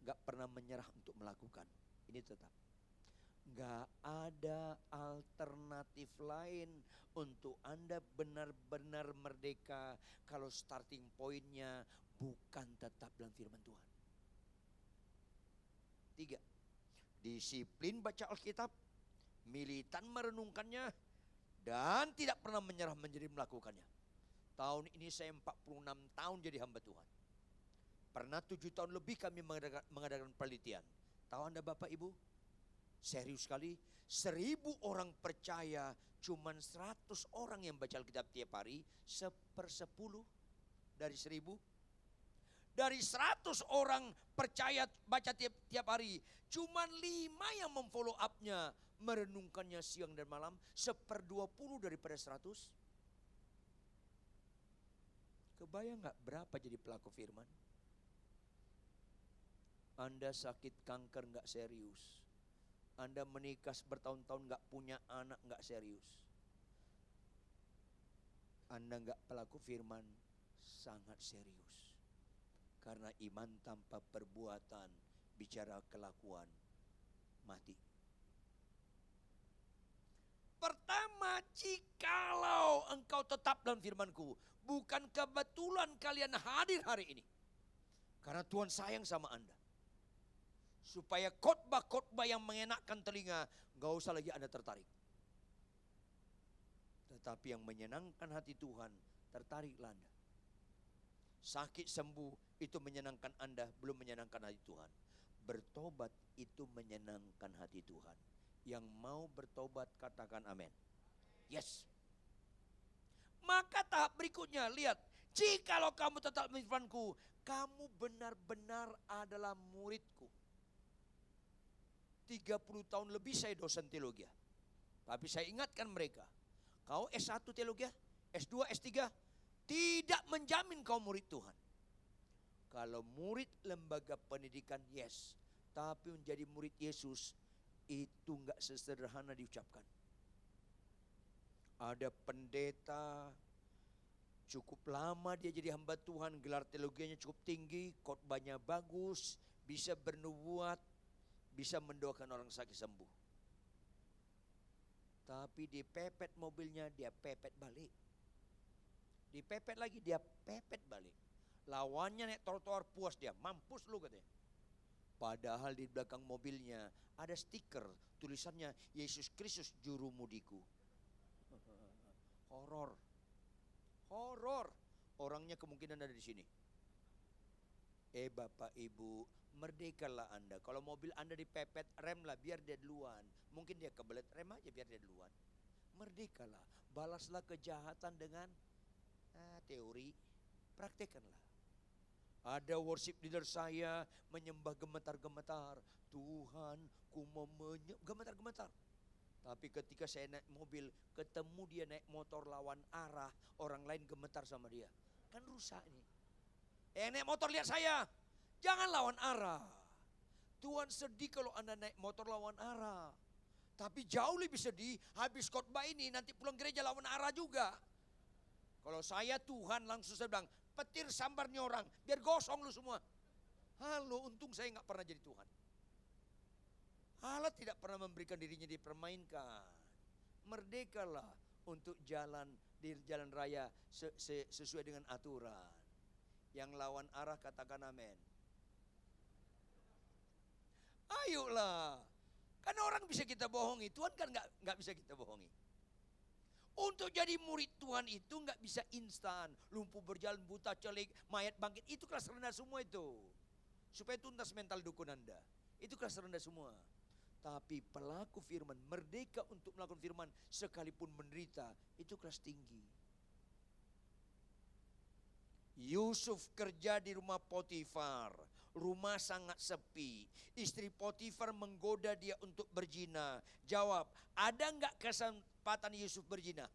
gak pernah menyerah untuk melakukan. Ini tetap. Gak ada alternatif lain untuk Anda benar-benar merdeka kalau starting pointnya bukan tetap dalam firman Tuhan. 3. Disiplin baca Alkitab, militan merenungkannya, dan tidak pernah menyerah menjadi melakukannya. Tahun ini saya 46 tahun jadi hamba Tuhan. Pernah 7 tahun lebih kami mengadakan penelitian. Tahu Anda Bapak Ibu? Serius sekali, 1000 orang percaya, cuman 100 orang yang baca Alkitab tiap hari, 1/10 dari 1000. Dari 100 orang percaya baca tiap hari, cuman 5 yang memfollow up-nya, merenungkannya siang dan malam, 1/20 daripada 100. Kebayang gak berapa jadi pelaku firman? Anda sakit kanker gak serius. Anda menikah bertahun-tahun gak punya anak gak serius. Anda gak pelaku firman, sangat serius. Karena iman tanpa perbuatan, bicara kelakuan, mati. Pertama, jikalau engkau tetap dalam firman-Ku, bukan kebetulan kalian hadir hari ini. Karena Tuhan sayang sama Anda. Supaya khotbah-khotbah yang mengenakkan telinga, gak usah lagi Anda tertarik. Tetapi yang menyenangkan hati Tuhan, tertariklah Anda. Sakit sembuh itu menyenangkan Anda, belum menyenangkan hati Tuhan. Bertobat itu menyenangkan hati Tuhan. Yang mau bertobat katakan amin. Yes. Maka tahap berikutnya, lihat. Jikalau kamu tetap firman-Ku, kamu benar-benar adalah murid-Ku. 30 tahun lebih saya dosen teologi. Tapi saya ingatkan mereka, kau S1 teologi, S2, S3, tidak menjamin kau murid Tuhan. Kalau murid lembaga pendidikan, yes. Tapi menjadi murid Yesus, itu enggak sesederhana diucapkan. Ada pendeta, cukup lama dia jadi hamba Tuhan, gelar teologianya cukup tinggi, khotbahnya bagus, bisa bernubuat, bisa mendoakan orang sakit sembuh. Tapi dipepet mobilnya, dia pepet balik. Dipepet lagi, dia pepet balik. Lawannya naik trotoar puas dia, mampus lu katanya. Padahal di belakang mobilnya ada stiker tulisannya Yesus Kristus juru mudiku. Horor. Horor. Orangnya kemungkinan ada di sini. Bapak Ibu, merdekalah Anda. Kalau mobil Anda dipepet, remlah biar dia duluan. Mungkin dia kebelet, rem aja biar dia duluan. Merdekalah, balaslah kejahatan dengan teori, praktekanlah. Ada worship leader saya menyembah gemetar-gemetar. Tuhan, ku mau gemetar-gemetar. Tapi ketika saya naik mobil, ketemu dia naik motor lawan arah, orang lain gemetar sama dia. Kan rusak nih. Naik motor lihat saya, jangan lawan arah. Tuhan sedih kalau Anda naik motor lawan arah. Tapi jauh lebih sedih, habis khotbah ini nanti pulang gereja lawan arah juga. Kalau saya Tuhan langsung saya bilang, petir sambarnya orang, biar gosong lu semua. Halo, untung saya nggak pernah jadi Tuhan. Allah tidak pernah memberikan dirinya dipermainkan. Merdekalah untuk jalan di jalan raya sesuai dengan aturan. Yang lawan arah katakan amin. Ayolah. Kan orang bisa kita bohongi, Tuhan kan nggak bisa kita bohongi. Untuk jadi murid Tuhan itu nggak bisa instan. Lumpuh berjalan, buta celik, mayat bangkit, itu kelas rendah semua itu. Supaya tuntas mental dukun Anda. Itu kelas rendah semua. Tapi pelaku firman, merdeka untuk melakukan firman sekalipun menderita, itu kelas tinggi. Yusuf kerja di rumah Potifar. Rumah sangat sepi. Istri Potifar menggoda dia untuk berzina. Jawab, ada nggak kesempatan Yusuf berzina?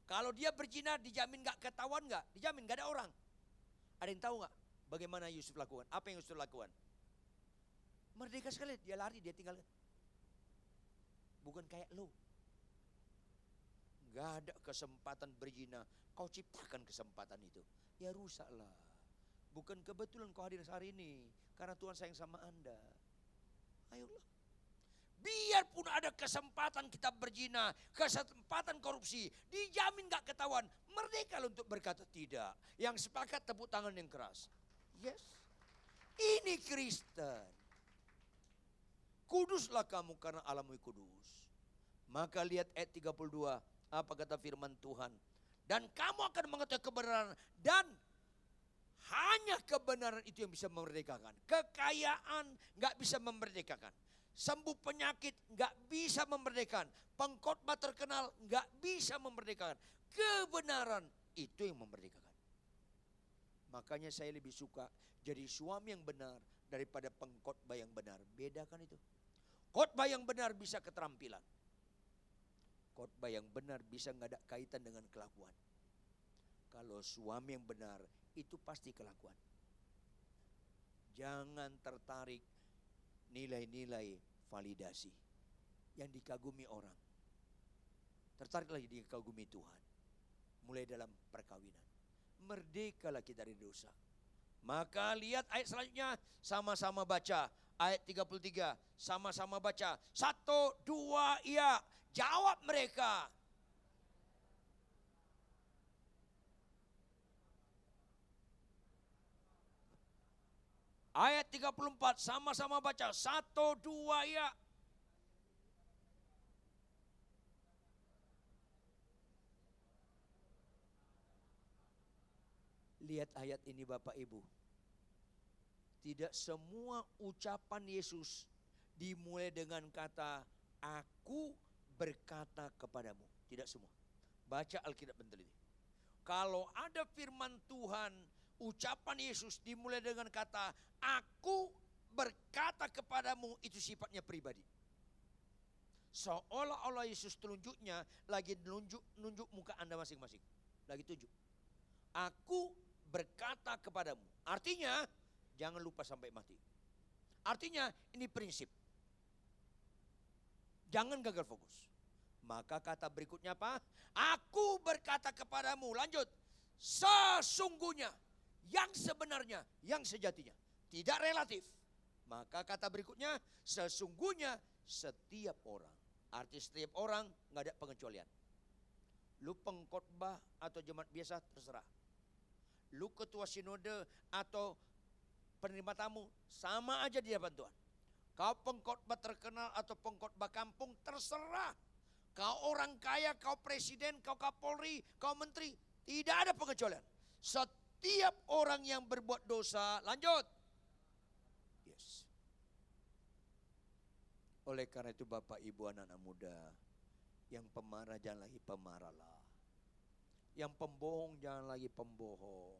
Kalau dia berzina dijamin nggak ketahuan nggak? Dijamin nggak ada orang. Ada yang tahu nggak bagaimana Yusuf lakukan? Apa yang Yusuf lakukan? Merdeka sekali, dia lari, dia tinggal. Bukan kayak lo. Nggak ada kesempatan berzina. Kau ciptakan kesempatan itu. Ya rusaklah. Bukan kebetulan kau hadir hari ini. Karena Tuhan sayang sama Anda. Ayolah. Biarpun ada kesempatan kita berzina, kesempatan korupsi, dijamin gak ketahuan. Merdeka untuk berkata tidak. Yang sepakat tepuk tangan yang keras. Yes. Ini Kristen. Kuduslah kamu karena Allahmu kudus. Maka lihat ayat 32. Apa kata firman Tuhan? Dan kamu akan mengetahui kebenaran, dan hanya kebenaran itu yang bisa memerdekakan. Kekayaan gak bisa memerdekakan. Sembuh penyakit gak bisa memerdekakan. Pengkhotbah terkenal gak bisa memerdekakan. Kebenaran itu yang memerdekakan. Makanya saya lebih suka jadi suami yang benar daripada pengkhotbah yang benar. Bedakan itu. Khotbah yang benar bisa keterampilan. Khotbah yang benar bisa nggak ada kaitan dengan kelakuan. Kalau suami yang benar itu pasti kelakuan. Jangan tertarik nilai-nilai validasi yang dikagumi orang. Tertarik lagi dikagumi Tuhan. Mulai dalam perkawinan. Merdekalah kita dari dosa. Maka lihat ayat selanjutnya, sama-sama baca. Ayat 33, sama-sama baca. 1, 2, iya. Jawab mereka. Ayat 34, sama-sama baca. 1, 2, iya. Lihat ayat ini Bapak Ibu. Tidak semua ucapan Yesus dimulai dengan kata aku berkata kepadamu. Tidak semua. Baca Alkitab benteliti. Kalau ada firman Tuhan, ucapan Yesus dimulai dengan kata aku berkata kepadamu, itu sifatnya pribadi. Seolah-olah Yesus telunjuknya lagi nunjuk muka Anda masing-masing. Lagi tunjuk. Aku berkata kepadamu. Artinya jangan lupa sampai mati. Artinya ini prinsip. Jangan gagal fokus. Maka kata berikutnya apa? Aku berkata kepadamu. Lanjut. Sesungguhnya. Yang sebenarnya. Yang sejatinya. Tidak relatif. Maka kata berikutnya. Sesungguhnya setiap orang. Arti setiap orang gak ada pengecualian. Lu pengkhotbah atau jemaat biasa terserah. Lu ketua sinode atau penerima tamu, sama aja di hadapan Tuhan. Kau pengkhotbah terkenal atau pengkhotbah kampung, terserah. Kau orang kaya, kau presiden, kau kapolri, kau menteri, tidak ada pengecualian. Setiap orang yang berbuat dosa, lanjut. Yes. Oleh karena itu Bapak Ibu anak-anak muda, yang pemarah jangan lagi pemarahlah. Yang pembohong jangan lagi pembohong.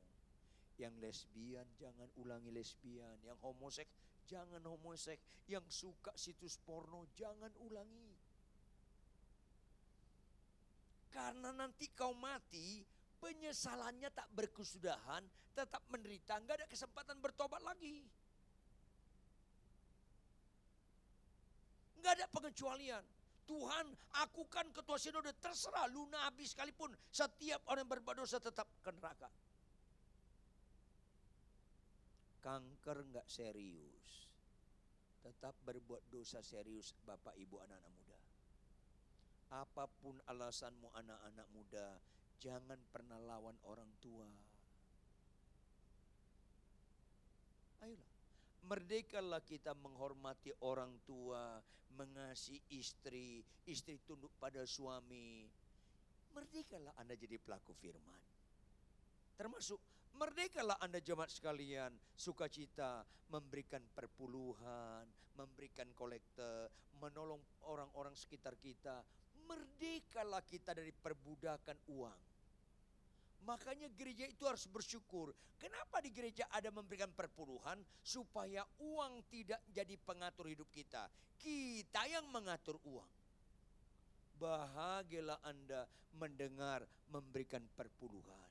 Yang lesbian jangan ulangi lesbian. Yang homoseks jangan homoseks. Yang suka situs porno jangan ulangi. Karena nanti kau mati, penyesalannya tak berkesudahan, tetap menderita, nggak ada kesempatan bertobat lagi. Nggak ada pengecualian. Tuhan, aku kan ketua sinode, terserah lu nabi sekalipun, setiap orang yang berbuat dosa tetap ke neraka. Kanker nggak serius, tetap berbuat dosa serius Bapak Ibu anak-anak muda. Apapun alasanmu anak-anak muda, jangan pernah lawan orang tua. Ayolah, merdekalah kita menghormati orang tua, mengasihi istri, istri tunduk pada suami. Merdekalah Anda jadi pelaku firman. Termasuk merdekalah Anda jemaat sekalian, sukacita memberikan perpuluhan, memberikan kolekte, menolong orang-orang sekitar kita. Merdekalah kita dari perbudakan uang. Makanya gereja itu harus bersyukur. Kenapa di gereja ada memberikan perpuluhan? Supaya uang tidak jadi pengatur hidup kita. Kita yang mengatur uang. Bahagialah Anda mendengar memberikan perpuluhan.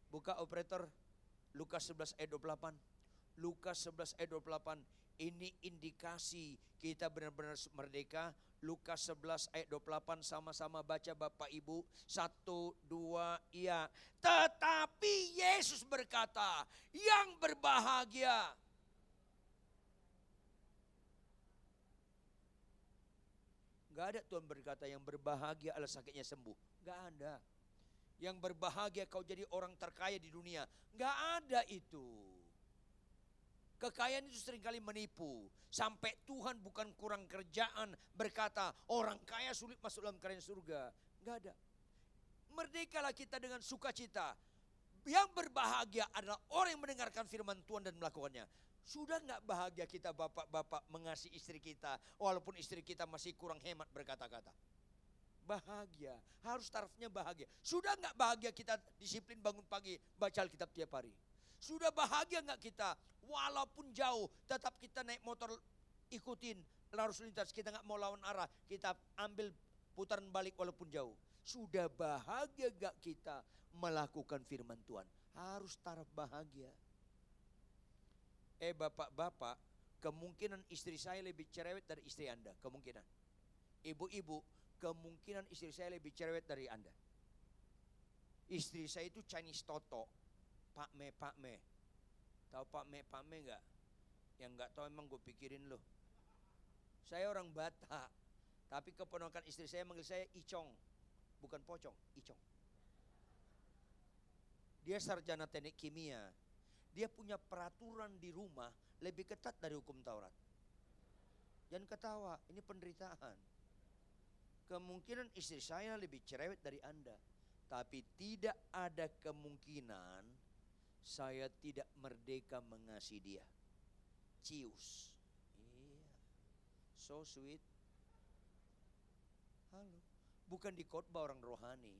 Buka operator Lukas 11 ayat 28. Lukas 11 ayat 28. Ini indikasi kita benar-benar merdeka. Lukas 11 ayat 28, sama-sama baca Bapak Ibu. 1, 2, iya. Tetapi Yesus berkata, yang berbahagia. Gak ada Tuhan berkata yang berbahagia adalah sakitnya sembuh. Gak ada. Yang berbahagia kau jadi orang terkaya di dunia. Gak ada itu. Kekayaan itu seringkali menipu. Sampai Tuhan bukan kurang kerjaan berkata orang kaya sulit masuk dalam kerajaan surga. Gak ada. Merdekalah kita dengan sukacita. Yang berbahagia adalah orang yang mendengarkan firman Tuhan dan melakukannya. Sudah gak bahagia kita bapak-bapak mengasihi istri kita walaupun istri kita masih kurang hemat berkata-kata? Bahagia, harus tarafnya bahagia. Sudah gak bahagia kita disiplin bangun pagi baca Alkitab tiap hari? Sudah bahagia gak kita walaupun jauh tetap kita naik motor ikutin arus lintas, kita gak mau lawan arah, kita ambil putaran balik walaupun jauh? Sudah bahagia gak kita melakukan firman Tuhan? Harus taraf bahagia. Bapak-bapak, kemungkinan istri saya lebih cerewet dari istri Anda, kemungkinan. Ibu-ibu, kemungkinan istri saya lebih cerewet dari Anda. Istri saya itu Chinese Toto, Pak Me. Tahu Pak Me enggak? Yang enggak tahu emang gue pikirin loh. Saya orang Batak, tapi keponakan istri saya manggil saya Icong, bukan Pocong, Icong. Dia sarjana teknik kimia. Dia punya peraturan di rumah lebih ketat dari hukum Taurat. Jangan ketawa, ini penderitaan. Kemungkinan istri saya lebih cerewet dari Anda. Tapi tidak ada kemungkinan saya tidak merdeka mengasihi dia. Cius. Iya. So sweet. Halo. Bukan di khotbah orang rohani.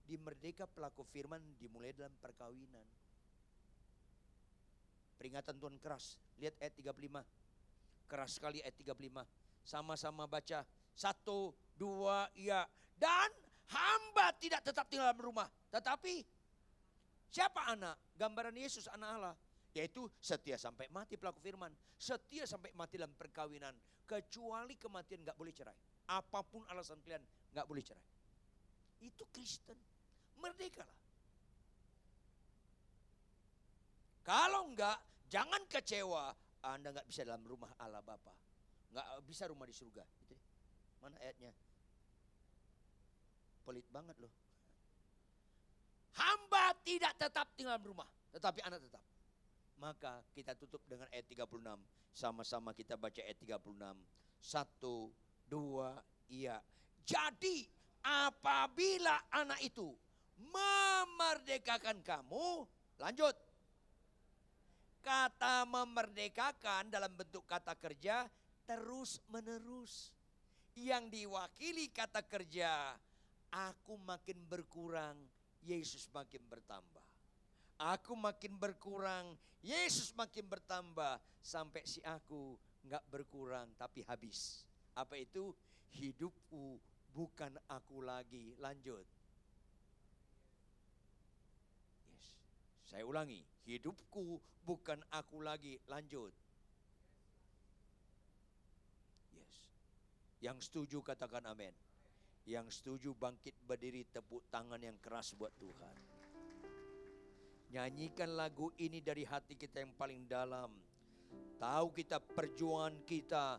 Di merdeka pelaku firman dimulai dalam perkawinan. Peringatan Tuhan keras. Lihat ayat 35. Keras sekali ayat 35. Sama-sama baca. 1, 2, iya. Dan hamba tidak tetap tinggal dalam rumah. Tetapi siapa anak? Gambaran Yesus anak Allah. Yaitu setia sampai mati pelaku firman. Setia sampai mati dalam perkawinan. Kecuali kematian gak boleh cerai. Apapun alasan kalian gak boleh cerai. Itu Kristen. Merdekalah. Kalau enggak, jangan kecewa. Anda enggak bisa dalam rumah Allah Bapa. Enggak bisa rumah di surga. Gitu. Mana ayatnya? Pelit banget loh. Hamba tidak tetap tinggal di rumah, tetapi anak tetap. Maka kita tutup dengan ayat 36. Sama-sama kita baca ayat 36. 1, 2, iya. Jadi apabila anak itu memerdekakan kamu, lanjut. Kata memerdekakan dalam bentuk kata kerja terus menerus. Yang diwakili kata kerja, aku makin berkurang, Yesus makin bertambah. Aku makin berkurang, Yesus makin bertambah. Sampai si aku gak berkurang tapi habis. Apa itu? Hidupku bukan aku lagi. Lanjut. Yes. Saya ulangi. Hidupku bukan aku lagi. Lanjut. Yang setuju katakan amin. Yang setuju bangkit berdiri, tepuk tangan yang keras buat Tuhan. Nyanyikan lagu ini dari hati kita yang paling dalam. Tahu kita perjuangan kita